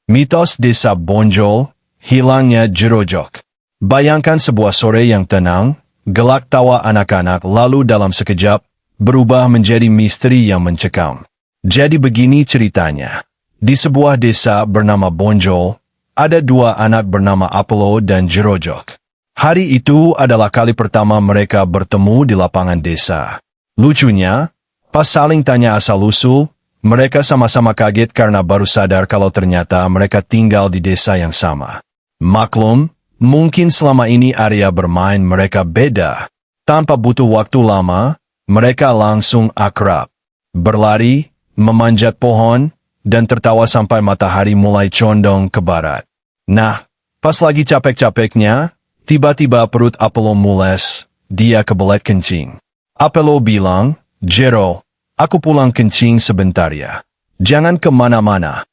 Mitos Desa Bonjol, hilangnya Jerojok. Bayangkan sebuah sore yang tenang, gelak tawa anak-anak lalu dalam sekejap, berubah menjadi misteri yang mencekam. Jadi begini ceritanya. Di sebuah desa bernama Bonjol, ada dua anak bernama Apollo dan Jerojok. Hari itu adalah kali pertama mereka bertemu di lapangan desa. Lucunya, pas saling tanya asal-usul, mereka sama-sama kaget karena baru sadar kalau ternyata mereka tinggal di desa yang sama. Maklum, mungkin selama ini area bermain mereka beda. Tanpa butuh waktu lama, mereka langsung akrab. Berlari, memanjat pohon, dan tertawa sampai matahari mulai condong ke barat. Nah, pas lagi capek-capeknya, tiba-tiba perut Apollo mules, dia kebelet kencing. Apollo bilang, "Jero, aku pulang kencing sebentar ya. Jangan kemana-mana."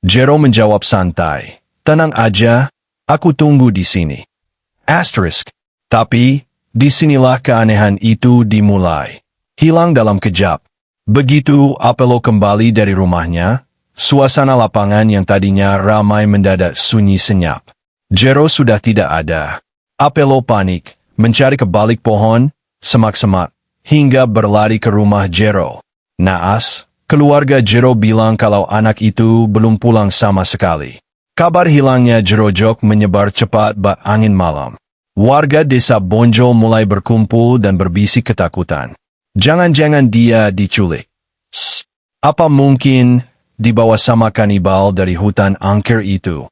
Jero menjawab santai, "Tenang aja, aku tunggu di sini." Tapi, disinilah keanehan itu dimulai. Hilang dalam kejap. Begitu Apollo kembali dari rumahnya, suasana lapangan yang tadinya ramai mendadak sunyi senyap. Jero sudah tidak ada. Apollo panik, mencari ke balik pohon, semak-semak, hingga berlari ke rumah Jero. Naas, keluarga Jero bilang kalau anak itu belum pulang sama sekali. Kabar hilangnya Jerojok menyebar cepat bak angin malam. Warga desa Bonjol mulai berkumpul dan berbisik ketakutan. Jangan-jangan dia diculik. Apa mungkin dibawa sama kanibal dari hutan angker itu?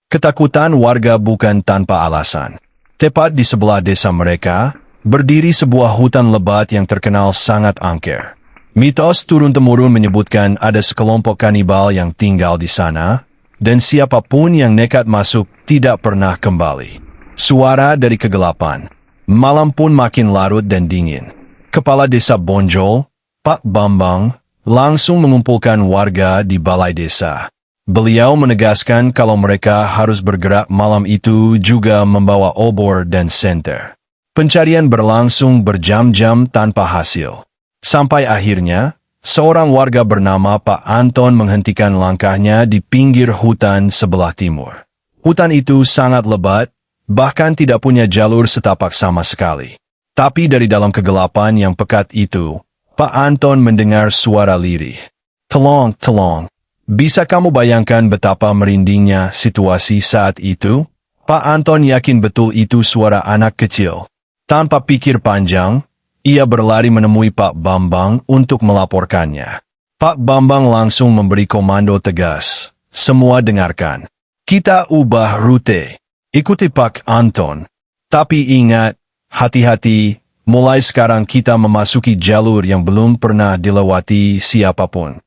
Ketakutan warga bukan tanpa alasan. Tepat di sebelah desa mereka, berdiri sebuah hutan lebat yang terkenal sangat angker. Mitos turun-temurun menyebutkan ada sekelompok kanibal yang tinggal di sana, dan siapapun yang nekat masuk tidak pernah kembali. Suara dari kegelapan. Malam pun makin larut dan dingin. Kepala desa Bonjol, Pak Bambang, langsung mengumpulkan warga di balai desa. Beliau menegaskan kalau mereka harus bergerak malam itu juga membawa obor dan senter. Pencarian berlangsung berjam-jam tanpa hasil. Sampai akhirnya, seorang warga bernama Pak Anton menghentikan langkahnya di pinggir hutan sebelah timur. Hutan itu sangat lebat, bahkan tidak punya jalur setapak sama sekali. Tapi dari dalam kegelapan yang pekat itu, Pak Anton mendengar suara lirih. "Tolong, tolong." Bisa kamu bayangkan betapa merindingnya situasi saat itu? Pak Anton yakin betul itu suara anak kecil. Tanpa pikir panjang, ia berlari menemui Pak Bambang untuk melaporkannya. Pak Bambang langsung memberi komando tegas. "Semua dengarkan. Kita ubah rute. Ikuti Pak Anton. Tapi ingat, hati-hati, mulai sekarang kita memasuki jalur yang belum pernah dilewati siapapun."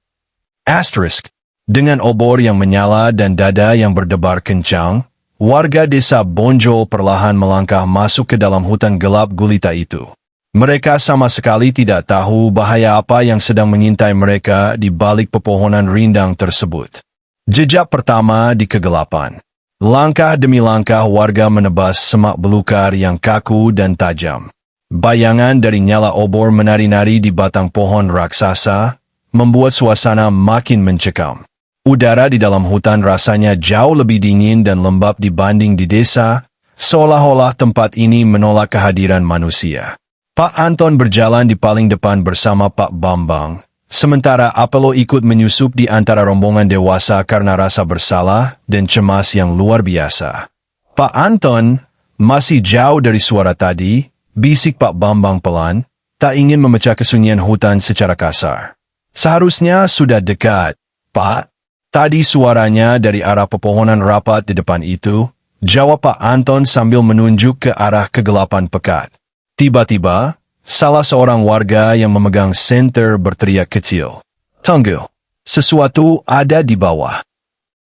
Dengan obor yang menyala dan dada yang berdebar kencang, warga desa Bonjol perlahan melangkah masuk ke dalam hutan gelap gulita itu. Mereka sama sekali tidak tahu bahaya apa yang sedang mengintai mereka di balik pepohonan rindang tersebut. Jejak pertama di kegelapan. Langkah demi langkah warga menebas semak belukar yang kaku dan tajam. Bayangan dari nyala obor menari-nari di batang pohon raksasa, membuat suasana makin mencekam. Udara di dalam hutan rasanya jauh lebih dingin dan lembab dibanding di desa, seolah-olah tempat ini menolak kehadiran manusia. Pak Anton berjalan di paling depan bersama Pak Bambang, sementara Apollo ikut menyusup di antara rombongan dewasa karena rasa bersalah dan cemas yang luar biasa. "Pak Anton, masih jauh dari suara tadi," bisik Pak Bambang pelan, tak ingin memecah kesunyian hutan secara kasar. "Seharusnya sudah dekat, Pak." "Tadi suaranya dari arah pepohonan rapat di depan itu," jawab Pak Anton sambil menunjuk ke arah kegelapan pekat. Tiba-tiba, salah seorang warga yang memegang senter berteriak kecil. "Tunggu, sesuatu ada di bawah."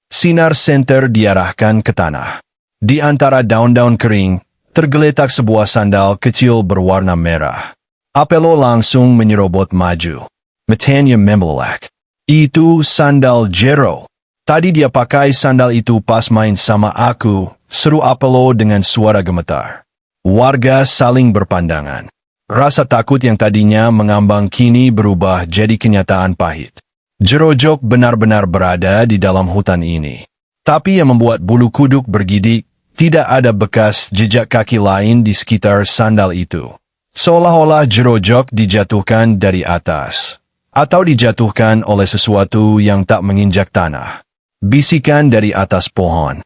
Sinar senter diarahkan ke tanah. Di antara daun-daun kering, tergeletak sebuah sandal kecil berwarna merah. Apollo langsung menyerobot maju. Matanya membelak. "Itu sandal Jero. Tadi dia pakai sandal itu pas main sama aku," seru Apollo dengan suara gemetar. Warga saling berpandangan. Rasa takut yang tadinya mengambang kini berubah jadi kenyataan pahit. Jerojok benar-benar berada di dalam hutan ini. Tapi yang membuat bulu kuduk bergidik, tidak ada bekas jejak kaki lain di sekitar sandal itu. Seolah-olah Jerojok dijatuhkan dari atas, atau dijatuhkan oleh sesuatu yang tak menginjak tanah. Bisikan dari atas pohon.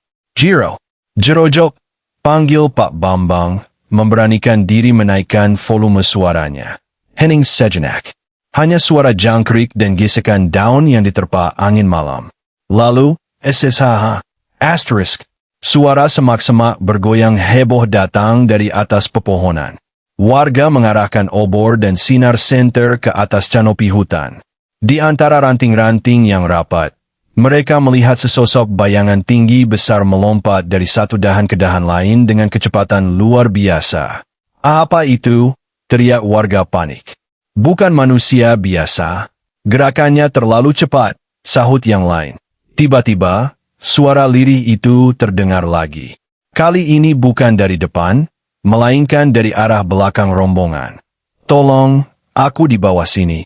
Jerojok, panggil Pak Bambang, memberanikan diri menaikkan volume suaranya. Hening sejenak. Hanya suara jangkrik dan gesekan daun yang diterpa angin malam. Lalu, SSHH, asterisk, suara semak-semak bergoyang heboh datang dari atas pepohonan. Warga mengarahkan obor dan sinar senter ke atas kanopi hutan. Di antara ranting-ranting yang rapat, mereka melihat sesosok bayangan tinggi besar melompat dari satu dahan ke dahan lain dengan kecepatan luar biasa. Apa itu? Teriak warga panik. Bukan manusia biasa. Gerakannya terlalu cepat, sahut yang lain. Tiba-tiba, suara lirih itu terdengar lagi. Kali ini bukan dari depan, melainkan dari arah belakang rombongan. Tolong, aku di bawah sini.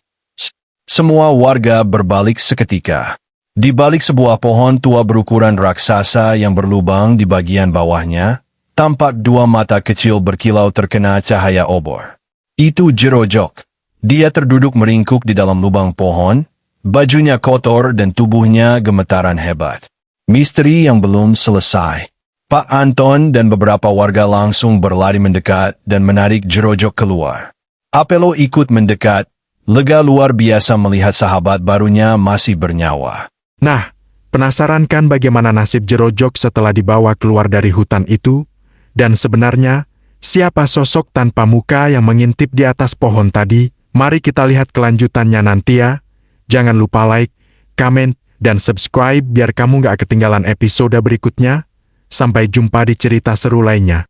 Semua warga berbalik seketika. Di balik sebuah pohon tua berukuran raksasa yang berlubang di bagian bawahnya, tampak dua mata kecil berkilau terkena cahaya obor. Itu Jerojok. Dia terduduk meringkuk di dalam lubang pohon, bajunya kotor dan tubuhnya gemetaran hebat. Misteri yang belum selesai. Pak Anton dan beberapa warga langsung berlari mendekat dan menarik Jerojok keluar. Apelo ikut mendekat, lega luar biasa melihat sahabat barunya masih bernyawa. Nah, penasaran kan bagaimana nasib Jerojok setelah dibawa keluar dari hutan itu? Dan sebenarnya, siapa sosok tanpa muka yang mengintip di atas pohon tadi? Mari kita lihat kelanjutannya nanti ya. Jangan lupa like, komen, dan subscribe biar kamu gak ketinggalan episode berikutnya. Sampai jumpa di cerita seru lainnya.